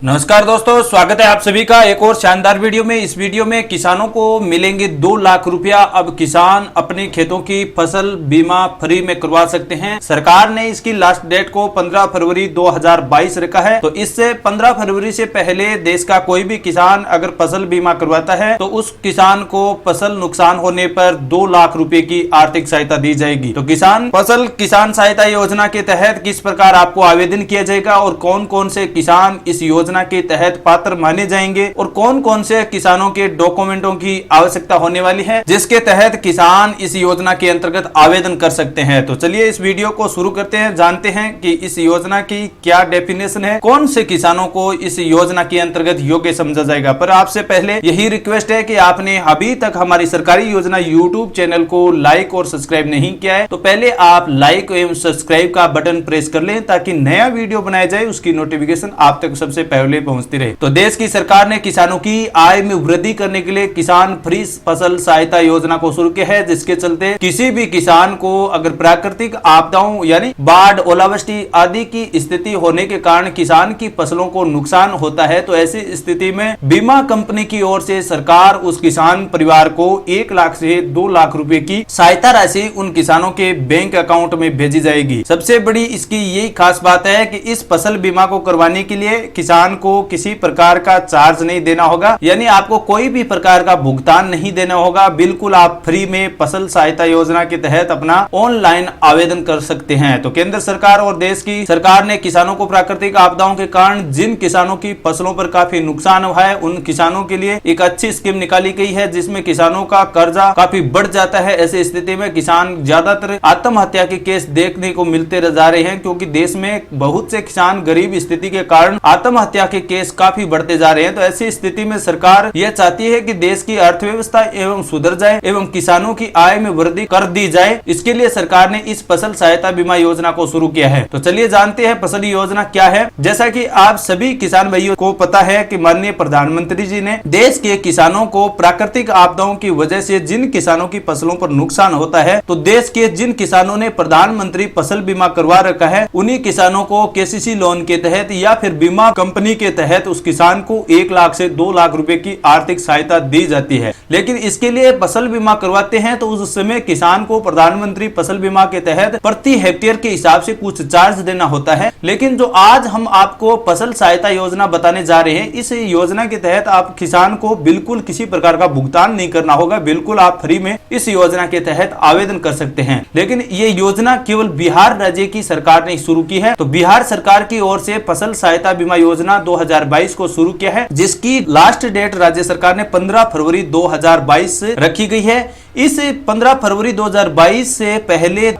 नमस्कार दोस्तों, स्वागत है आप सभी का एक और शानदार वीडियो में। इस वीडियो में किसानों को मिलेंगे 2 लाख रुपया। अब किसान अपने खेतों की फसल बीमा फ्री में करवा सकते हैं। सरकार ने इसकी लास्ट डेट को 15 फरवरी 2022 रखा है। तो इससे 15 फरवरी से पहले देश का कोई भी किसान अगर फसल बीमा करवाता है तो उस किसान को फसल नुकसान होने पर 2 लाख रुपए की आर्थिक सहायता दी जाएगी। तो किसान सहायता योजना के तहत किस प्रकार आपको आवेदन किया जाएगा और कौन कौन से किसान इस योजना के तहत पात्र माने जाएंगे और कौन कौन से किसानों के डॉक्यूमेंटों की आवश्यकता होने वाली है जिसके तहत किसान इस योजना के अंतर्गत आवेदन कर सकते हैं। तो चलिए इस वीडियो को शुरू करते हैं, जानते हैं कि इस योजना की क्या डेफिनेशन है, कौन से किसानों को इस योजना के अंतर्गत योग्य समझा जाएगा। पर आपसे पहले यही रिक्वेस्ट है कि आपने अभी तक हमारी सरकारी योजना यूट्यूब चैनल को लाइक और सब्सक्राइब नहीं किया है तो पहले आप लाइक एवं सब्सक्राइब का बटन प्रेस कर लें ताकि नया वीडियो बनाया जाए उसकी नोटिफिकेशन आप तक सबसे पहले पहुंचती रहे। तो देश की सरकार ने किसानों की आय में वृद्धि करने के लिए किसान फ्री फसल सहायता योजना को शुरू किया है, जिसके चलते किसी भी किसान को अगर प्राकृतिक आपदाओं यानी बाढ़, ओलावृष्टि आदि की स्थिति होने के कारण किसान की फसलों को नुकसान होता है तो ऐसी स्थिति में बीमा कंपनी की ओर से सरकार उस किसान परिवार को 1 लाख से 2 लाख रुपए की सहायता राशि उन किसानों के बैंक अकाउंट में भेजी जाएगी। सबसे बड़ी इसकी यही खास बात है कि इस फसल बीमा को करवाने के लिए किसान को किसी प्रकार का चार्ज नहीं देना होगा, यानी आपको कोई भी प्रकार का भुगतान नहीं देना होगा। बिल्कुल आप फ्री में फसल सहायता योजना के तहत अपना ऑनलाइन आवेदन कर सकते हैं। तो केंद्र सरकार और देश की सरकार ने किसानों को प्राकृतिक आपदाओं के कारण जिन किसानों की फसलों पर काफी नुकसान हुआ है उन किसानों के लिए एक अच्छी स्कीम निकाली गई है जिसमें किसानों का कर्जा काफी बढ़ जाता है। ऐसी स्थिति में किसान ज्यादातर आत्महत्या के केस देखने को मिलते जा रहे हैं क्योंकि देश में बहुत से किसान गरीब स्थिति के कारण आत्महत्या के केस काफी बढ़ते जा रहे हैं। तो ऐसी स्थिति में सरकार यह चाहती है कि देश की अर्थव्यवस्था एवं सुधर जाए एवं किसानों की आय में वृद्धि कर दी जाए। इसके लिए सरकार ने इस फसल सहायता बीमा योजना को शुरू किया है। तो चलिए जानते हैं फसल योजना क्या है। जैसा कि आप सभी किसान भाइयों को पता है कि माननीय प्रधानमंत्री जी ने देश के किसानों को प्राकृतिक आपदाओं की वजह से जिन किसानों की फसलों पर नुकसान होता है तो देश के जिन किसानों ने प्रधानमंत्री फसल बीमा करवा रखा है उन्हीं किसानों को केसीसी लोन के तहत या फिर बीमा कंपनी के तहत उस किसान को 1 लाख से 2 लाख रुपए की आर्थिक सहायता दी जाती है। लेकिन इसके लिए फसल बीमा करवाते हैं तो उस समय किसान को प्रधानमंत्री फसल बीमा के तहत प्रति हेक्टेयर के हिसाब से कुछ चार्ज देना होता है। लेकिन जो आज हम आपको फसल सहायता योजना बताने जा रहे हैं, इस योजना के तहत आप किसान को बिल्कुल किसी प्रकार का भुगतान नहीं करना होगा। बिल्कुल आप फ्री में इस योजना के तहत आवेदन कर सकते हैं। लेकिन ये योजना केवल बिहार राज्य की सरकार ने शुरू की है। तो बिहार सरकार की ओर से फसल सहायता बीमा योजना 2022 को शुरू किया है जिसकी लास्ट डेट राज्य सरकार ने 15 फरवरी 2022 रखी गई है। इस 15 फरवरी 2022 से पहले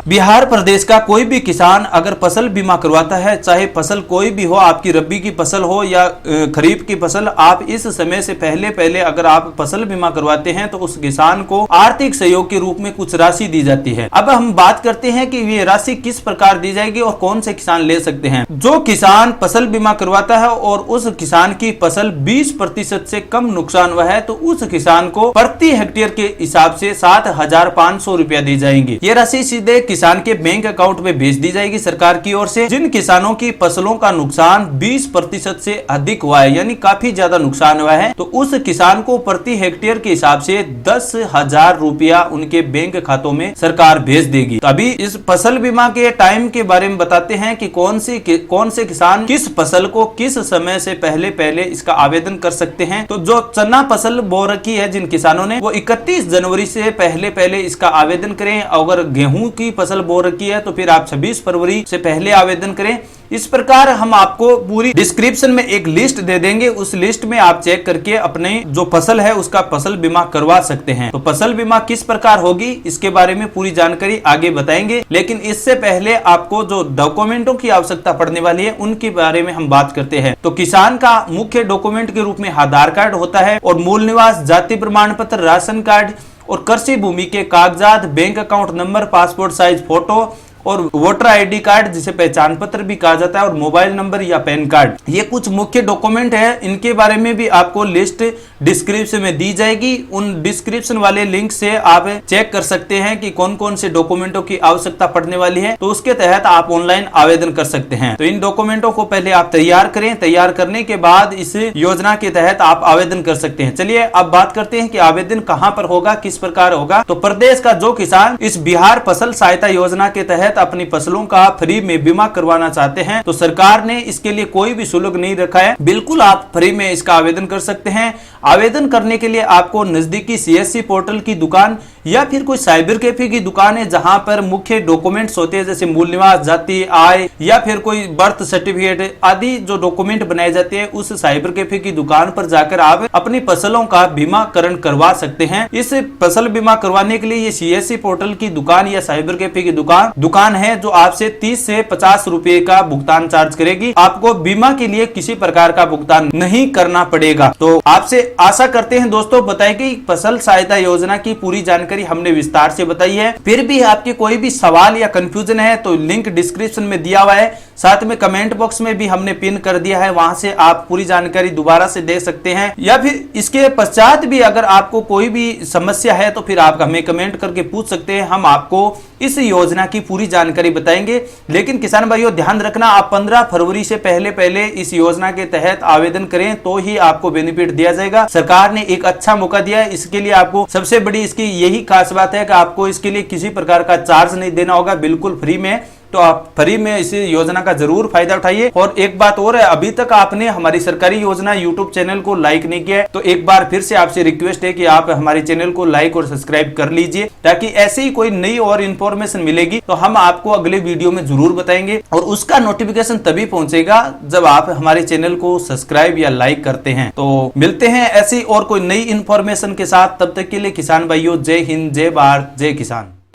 बिहार प्रदेश का कोई भी किसान अगर फसल बीमा करवाता है, चाहे फसल कोई भी हो, आपकी रबी की फसल हो या खरीफ की फसल, आप इस समय से पहले अगर आप फसल बीमा करवाते हैं तो उस किसान को आर्थिक सहयोग के रूप में कुछ राशि दी जाती है। अब हम बात करते हैं कि ये राशि किस प्रकार दी जाएगी और कौन से किसान ले सकते हैं। जो किसान फसल बीमा करवाता है और उस किसान की फसल 20% से कम नुकसान हुआ है तो उस किसान को प्रति हेक्टेयर के हिसाब से 7,500 रुपया दी जाएंगी। ये राशि सीधे किसान के बैंक अकाउंट में भेज दी जाएगी सरकार की ओर से। जिन किसानों की फसलों का नुकसान 20% से अधिक हुआ है यानी काफी ज्यादा नुकसान हुआ है तो उस किसान को प्रति हेक्टेयर के हिसाब से 10,000 रुपया उनके बैंक खातों में सरकार भेज देगी। तो अभी इस फसल बीमा के टाइम के बारे में बताते हैं कि कौन से किसान किस फसल को किस समय से पहले इसका आवेदन कर सकते हैं। तो जो चना फसल बो रखी है जिन किसानों ने, वो 31 जनवरी से पहले इसका आवेदन करें। अगर गेहूं की फसल बो रखी है तो फिर आप 26 फरवरी से पहले आवेदन करें। इस प्रकार हम आपको पूरी डिस्क्रिप्शन में एक लिस्ट दे देंगे, उस लिस्ट में आप चेक करके अपने जो फसल है उसका फसल बीमा करवा सकते हैं। तो फसल बीमा किस प्रकार होगी इसके बारे में पूरी जानकारी आगे बताएंगे, लेकिन इससे पहले आपको जो डॉक्यूमेंटों की आवश्यकता पड़ने वाली है उनके बारे में हम बात करते हैं। तो किसान का मुख्य डॉक्यूमेंट के रूप में आधार कार्ड होता है और मूल निवास, जाति प्रमाण पत्र, राशन कार्ड और कृषि भूमि के कागजात, bank account number, passport size photo और वोटर ID कार्ड जिसे पहचान पत्र भी कहा जाता है, और मोबाइल नंबर या पैन कार्ड, ये कुछ मुख्य डॉक्यूमेंट है। इनके बारे में भी आपको लिस्ट डिस्क्रिप्शन में दी जाएगी। उन डिस्क्रिप्शन वाले लिंक से आप चेक कर सकते हैं कि कौन कौन से डॉक्यूमेंटों की आवश्यकता पड़ने वाली है, तो उसके तहत आप ऑनलाइन आवेदन कर सकते हैं। तो इन डॉक्यूमेंटों को पहले आप तैयार करें, तैयार करने के बाद इस योजना के तहत आप आवेदन कर सकते हैं। चलिए अब बात करते हैं कि आवेदन कहां पर होगा, किस प्रकार होगा। तो प्रदेश का जो किसान इस बिहार फसल सहायता योजना के तहत अपनी फसलों का फ्री में बीमा करवाना चाहते हैं, तो सरकार ने इसके लिए कोई भी शुल्क नहीं रखा है, बिल्कुल आप फ्री में इसका आवेदन कर सकते हैं। आवेदन करने के लिए आपको नजदीकी CSC पोर्टल की दुकान या फिर कोई साइबर कैफे की दुकान है जहां पर मुख्य डॉक्यूमेंट्स होते हैं, जैसे मूल निवास, जाति, आय या फिर कोई बर्थ सर्टिफिकेट आदि जो डॉक्यूमेंट बनाए जाते हैं, उस साइबर कैफे की दुकान पर जाकर आप अपनी फसलों का बीमाकरण करवा सकते हैं। इस फसल बीमा करवाने के लिए ये CSC पोर्टल की दुकान या साइबर कैफे की दुकान है जो आपसे 30 से 50 रुपए का भुगतान चार्ज करेगी। आपको बीमा के लिए किसी प्रकार का भुगतान नहीं करना पड़ेगा। तो आपसे आशा करते हैं दोस्तों, बताई गई फसल सहायता योजना की पूरी जानकारी हमने विस्तार से बताई है। फिर भी आपके कोई भी सवाल या कंफ्यूजन है तो लिंक डिस्क्रिप्शन में दिया हुआ है, साथ में कमेंट बॉक्स में भी हमने पिन कर दिया है, वहां से आप पूरी जानकारी दोबारा से दे सकते हैं। या फिर इसके पश्चात भी अगर आपको कोई भी समस्या है तो फिर आप हमें कमेंट करके पूछ सकते हैं, हम आपको इस योजना की पूरी जानकारी बताएंगे। लेकिन किसान भाइयों ध्यान रखना, आप 15 फरवरी से पहले इस योजना के तहत आवेदन करें तो ही आपको बेनिफिट दिया जाएगा। सरकार ने एक अच्छा मौका दिया है, इसके लिए आपको सबसे बड़ी इसकी यही खास बात है कि आपको इसके लिए किसी प्रकार का चार्ज नहीं देना होगा, बिल्कुल फ्री में। तो आप फ्री में इस योजना का जरूर फायदा उठाइए। और एक बात और है, अभी तक आपने हमारी सरकारी योजना यूट्यूब चैनल को लाइक नहीं किया है तो एक बार फिर से आपसे रिक्वेस्ट है कि आप हमारे चैनल को लाइक और सब्सक्राइब कर लीजिए, ताकि ऐसे ही कोई नई और इन्फॉर्मेशन मिलेगी तो हम आपको अगले वीडियो में जरूर बताएंगे। और उसका नोटिफिकेशन तभी पहुंचेगा जब आप हमारे चैनल को सब्सक्राइब या लाइक करते हैं। तो मिलते हैं ऐसी और कोई नई इन्फॉर्मेशन के साथ, तब तक के लिए किसान भाइयों जय हिंद, जय भारत, जय किसान।